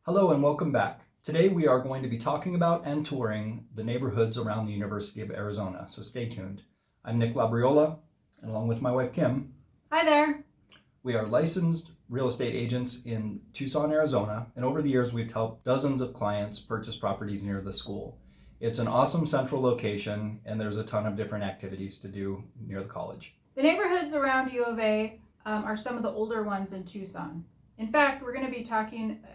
Hello and welcome back. Today we are going to be talking about and touring the neighborhoods around the University of Arizona, so stay tuned. I'm Nick Labriola, and along with my wife Kim, Hi there. we are licensed real estate agents in Tucson, Arizona, and over the years we've helped dozens of clients purchase properties near the school. It's an awesome central location, and there's a ton of different activities to do near the college. The neighborhoods around U of A are some of the older ones in Tucson. In fact,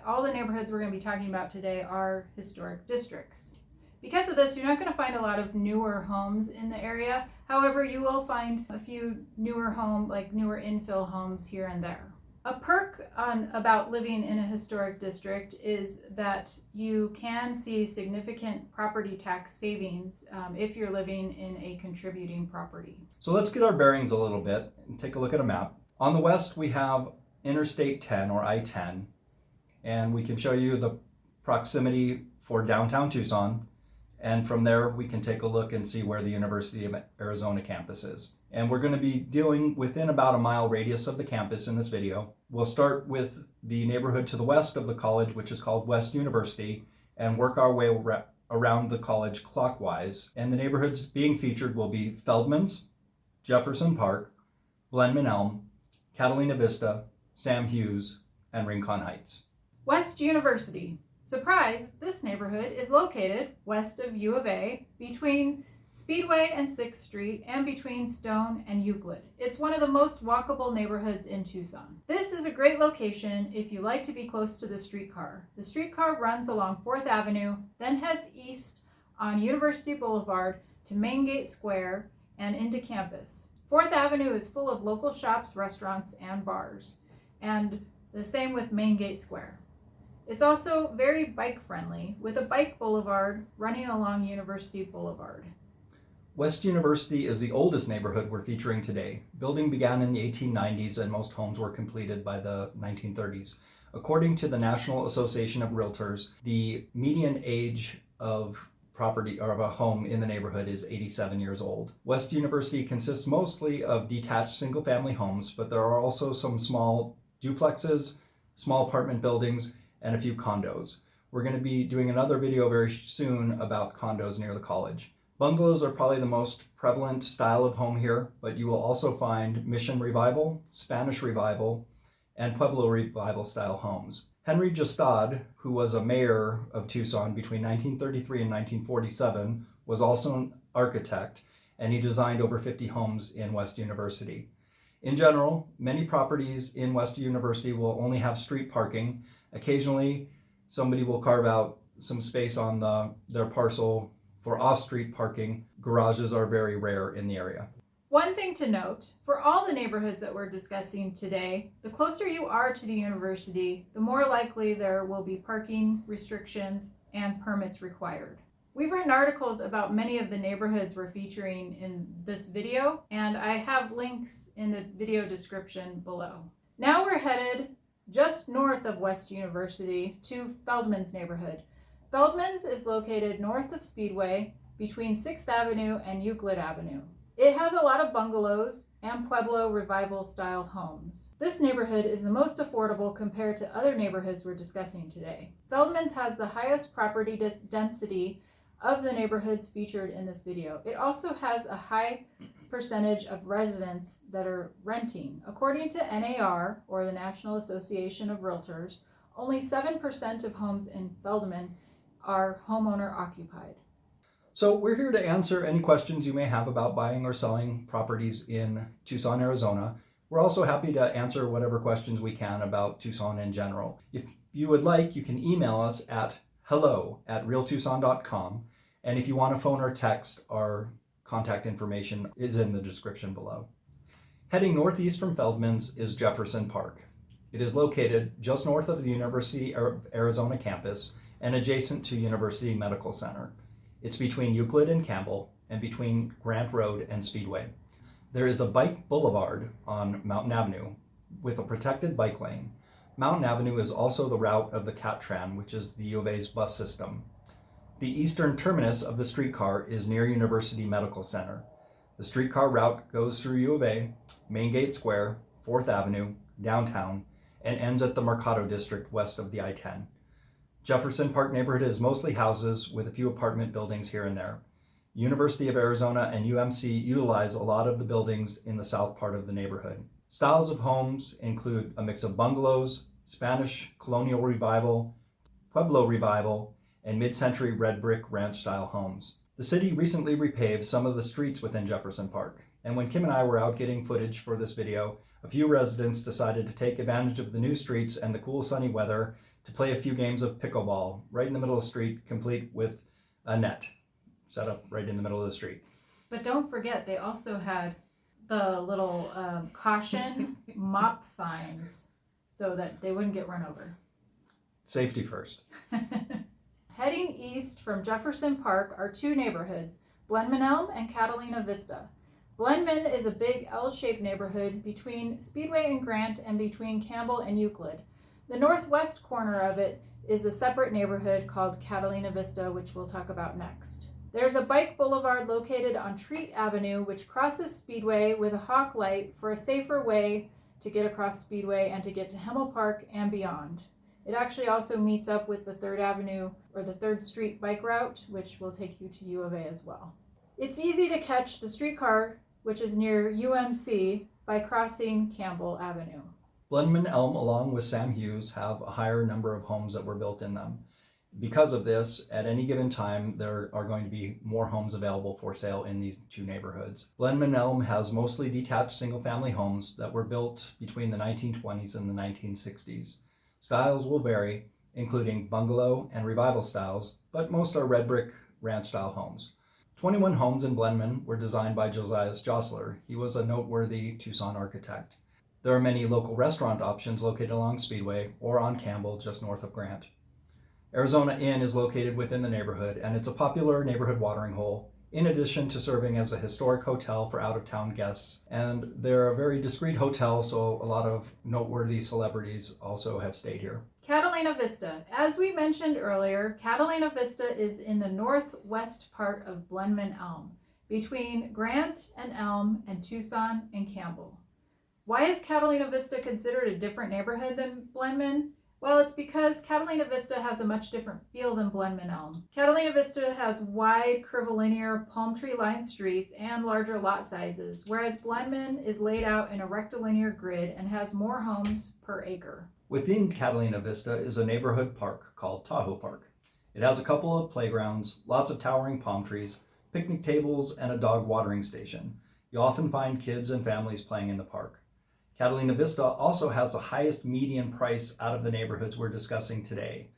all the neighborhoods we're going to be talking about today are historic districts. Because of this, you're not going to find a lot of newer homes in the area. However, you will find a few newer infill homes here and there. A perk about living in a historic district is that you can see significant property tax savings if you're living in a contributing property. So let's get our bearings a little bit and take a look at a map. On the west, we have Interstate 10 or I-10, and we can show you the proximity for downtown Tucson, and from there we can take a look and see where the University of Arizona campus is. And we're going to be dealing within about a mile radius of the campus in this video. We'll start with the neighborhood to the west of the college, which is called West University, and work our way around the college clockwise. And the neighborhoods being featured will be Feldmans, Jefferson Park, Blenman-Elm, Catalina Vista, Sam Hughes, and Rincon Heights. West University. Surprise, this neighborhood is located west of U of A, between Speedway and 6th Street, and between Stone and Euclid. It's one of the most walkable neighborhoods in Tucson. This is a great location if you like to be close to the streetcar. The streetcar runs along 4th Avenue, then heads east on University Boulevard to Main Gate Square and into campus. 4th Avenue is full of local shops, restaurants, and bars, and the same with Main Gate Square. It's also very bike friendly, with a bike boulevard running along University Boulevard. West University is the oldest neighborhood we're featuring today. Building began in the 1890s and most homes were completed by the 1930s. According to the National Association of Realtors, the median age of property or of a home in the neighborhood is 87 years old. West University consists mostly of detached single-family homes, but there are also some small duplexes, small apartment buildings, and a few condos. We're going to be doing another video very soon about condos near the college. Bungalows are probably the most prevalent style of home here, but you will also find Mission Revival, Spanish Revival, and Pueblo Revival style homes. Henry Justad, who was a mayor of Tucson between 1933 and 1947, was also an architect, and he designed over 50 homes in West University. In general, many properties in West University will only have street parking. Occasionally, somebody will carve out some space on their parcel for off-street parking. Garages are very rare in the area. One thing to note, for all the neighborhoods that we're discussing today, the closer you are to the university, the more likely there will be parking restrictions and permits required. We've written articles about many of the neighborhoods we're featuring in this video, and I have links in the video description below. Now we're headed just north of West University to Feldman's neighborhood. Feldman's is located north of Speedway between 6th Avenue and Euclid Avenue. It has a lot of bungalows and Pueblo Revival style homes. This neighborhood is the most affordable compared to other neighborhoods we're discussing today. Feldman's has the highest property density of the neighborhoods featured in this video. It also has a high percentage of residents that are renting. According to NAR, or the National Association of Realtors, only 7% of homes in Feldman are homeowner occupied. So we're here to answer any questions you may have about buying or selling properties in Tucson, Arizona. We're also happy to answer whatever questions we can about Tucson in general. If you would like, you can email us at hello@realtucson.com. And if you want to phone or text, our contact information is in the description below. Heading northeast from Feldman's is Jefferson Park. It is located just north of the University of Arizona campus and adjacent to University Medical Center. It's between Euclid and Campbell and between Grant Road and Speedway. There is a bike boulevard on Mountain Avenue with a protected bike lane. Mountain Avenue is also the route of the Catran, which is the U of A's bus system. The eastern terminus of the streetcar is near University Medical Center. The streetcar route goes through U of A, Main Gate Square, 4th Avenue, downtown, and ends at the Mercado District west of the I-10. Jefferson Park neighborhood is mostly houses with a few apartment buildings here and there. University of Arizona and UMC utilize a lot of the buildings in the south part of the neighborhood. Styles of homes include a mix of bungalows, Spanish colonial revival, Pueblo revival, and mid-century red brick ranch-style homes. The city recently repaved some of the streets within Jefferson Park, and when Kim and I were out getting footage for this video, a few residents decided to take advantage of the new streets and the cool sunny weather to play a few games of pickleball right in the middle of the street, complete with a net set up right in the middle of the street. But don't forget, they also had the little caution mop signs so that they wouldn't get run over. Safety first. Heading east from Jefferson Park are two neighborhoods, Blenman-Elm and Catalina Vista. Blendman is a big L-shaped neighborhood between Speedway and Grant and between Campbell and Euclid. The northwest corner of it is a separate neighborhood called Catalina Vista, which we'll talk about next. There's a bike boulevard located on Treat Avenue, which crosses Speedway with a hawk light for a safer way to get across Speedway and to get to Himmel Park and beyond. It actually also meets up with the 3rd Avenue or the 3rd Street bike route, which will take you to U of A as well. It's easy to catch the streetcar, which is near UMC, by crossing Campbell Avenue. Blenman-Elm, along with Sam Hughes, have a higher number of homes that were built in them. Because of this, at any given time, there are going to be more homes available for sale in these two neighborhoods. Blenman-Elm has mostly detached single-family homes that were built between the 1920s and the 1960s. Styles will vary, including bungalow and revival styles, but most are red brick ranch-style homes. 21 homes in Blenman were designed by Josiah Jostler. He was a noteworthy Tucson architect. There are many local restaurant options located along Speedway or on Campbell, just north of Grant. Arizona Inn is located within the neighborhood, and it's a popular neighborhood watering hole, in addition to serving as a historic hotel for out-of-town guests. And they're a very discreet hotel, so a lot of noteworthy celebrities also have stayed here. Catalina Vista. As we mentioned earlier, Catalina Vista is in the northwest part of Blenman-Elm, between Grant and Elm and Tucson and Campbell. Why is Catalina Vista considered a different neighborhood than Blenman? Well, it's because Catalina Vista has a much different feel than Blenman-Elm. Catalina Vista has wide, curvilinear, palm tree-lined streets and larger lot sizes, whereas Blenman is laid out in a rectilinear grid and has more homes per acre. Within Catalina Vista is a neighborhood park called Tahoe Park. It has a couple of playgrounds, lots of towering palm trees, picnic tables, and a dog watering station. You often find kids and families playing in the park. Catalina Vista also has the highest median price out of the neighborhoods we're discussing today.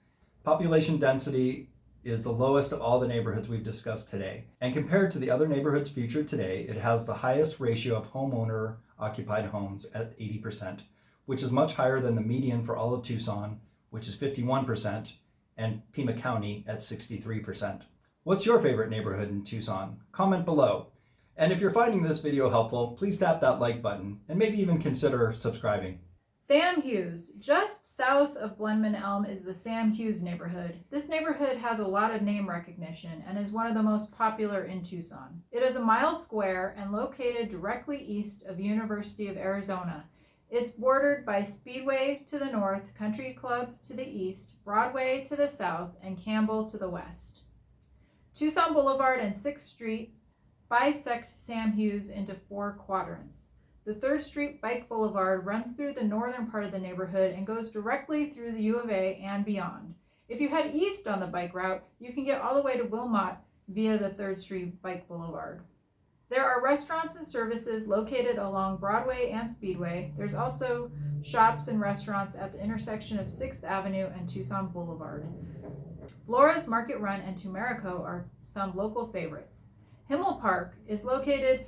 Population density is the lowest of all the neighborhoods we've discussed today. And compared to the other neighborhoods featured today, it has the highest ratio of homeowner-occupied homes at 80%, which is much higher than the median for all of Tucson, which is 51%, and Pima County at 63%. What's your favorite neighborhood in Tucson? Comment below. And if you're finding this video helpful, please tap that like button and maybe even consider subscribing. Sam Hughes. Just south of Blenman-Elm is the Sam Hughes neighborhood. This neighborhood has a lot of name recognition and is one of the most popular in Tucson. It is a mile square and located directly east of University of Arizona. It's bordered by Speedway to the north, Country Club to the east, Broadway to the south, and Campbell to the west. Tucson Boulevard and 6th Street bisect Sam Hughes into 4 quadrants. The 3rd Street Bike Boulevard runs through the northern part of the neighborhood and goes directly through the U of A and beyond. If you head east on the bike route, you can get all the way to Wilmot via the 3rd Street Bike Boulevard. There are restaurants and services located along Broadway and Speedway. There's also shops and restaurants at the intersection of 6th Avenue and Tucson Boulevard. Flora's Market Run and Tumerico are some local favorites. Himmel Park is located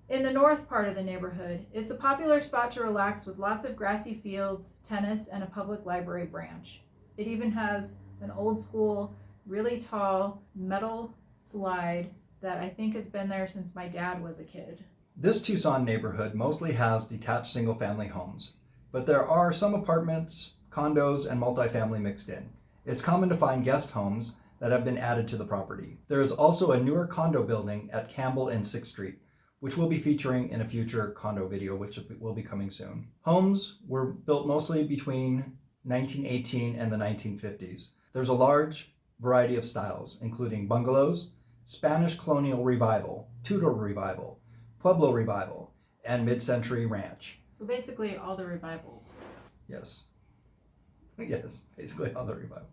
in the north part of the neighborhood. It's a popular spot to relax with lots of grassy fields, tennis, and a public library branch. It even has an old school, really tall metal slide that I think has been there since my dad was a kid. This Tucson neighborhood mostly has detached single-family homes, but there are some apartments, condos, and multifamily mixed in. It's common to find guest homes that have been added to the property. There is also a newer condo building at Campbell and 6th Street, which we'll be featuring in a future condo video, which will be coming soon. Homes were built mostly between 1918 and the 1950s. There's a large variety of styles, including bungalows, Spanish colonial revival, Tudor revival, Pueblo revival, and mid-century ranch. So basically all the revivals. Yes. Yes, basically all the revivals.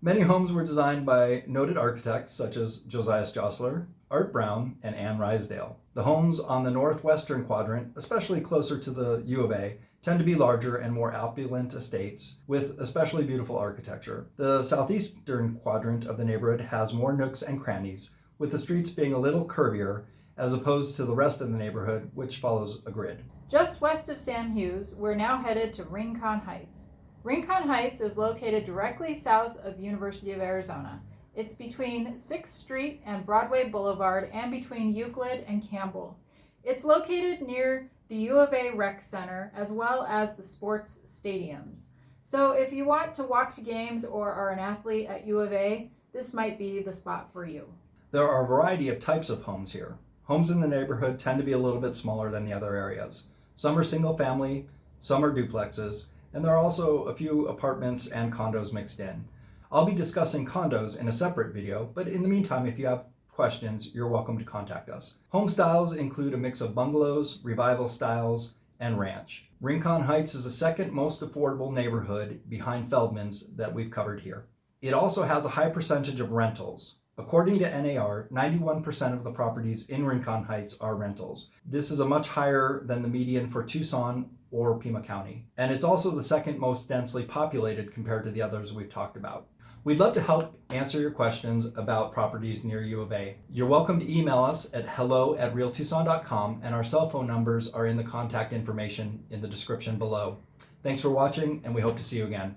Many homes were designed by noted architects such as Josiah Josler, Art Brown, and Anne Rysdale. The homes on the northwestern quadrant, especially closer to the U of A, tend to be larger and more opulent estates with especially beautiful architecture. The southeastern quadrant of the neighborhood has more nooks and crannies, with the streets being a little curvier as opposed to the rest of the neighborhood, which follows a grid. Just west of Sam Hughes, we're now headed to Rincon Heights. Rincon Heights is located directly south of University of Arizona. It's between 6th Street and Broadway Boulevard and between Euclid and Campbell. It's located near the U of A Rec Center as well as the sports stadiums. So if you want to walk to games or are an athlete at U of A, this might be the spot for you. There are a variety of types of homes here. Homes in the neighborhood tend to be a little bit smaller than the other areas. Some are single family, some are duplexes, and there are also a few apartments and condos mixed in. I'll be discussing condos in a separate video, but in the meantime, if you have questions, you're welcome to contact us. Home styles include a mix of bungalows, revival styles, and ranch. Rincon Heights is the second most affordable neighborhood behind Feldmans that we've covered here. It also has a high percentage of rentals. According to NAR, 91% of the properties in Rincon Heights are rentals. This is a much higher than the median for Tucson or Pima County. And it's also the second most densely populated compared to the others we've talked about. We'd love to help answer your questions about properties near U of A. You're welcome to email us at hello@realtucson.com, and our cell phone numbers are in the contact information in the description below. Thanks for watching, and we hope to see you again.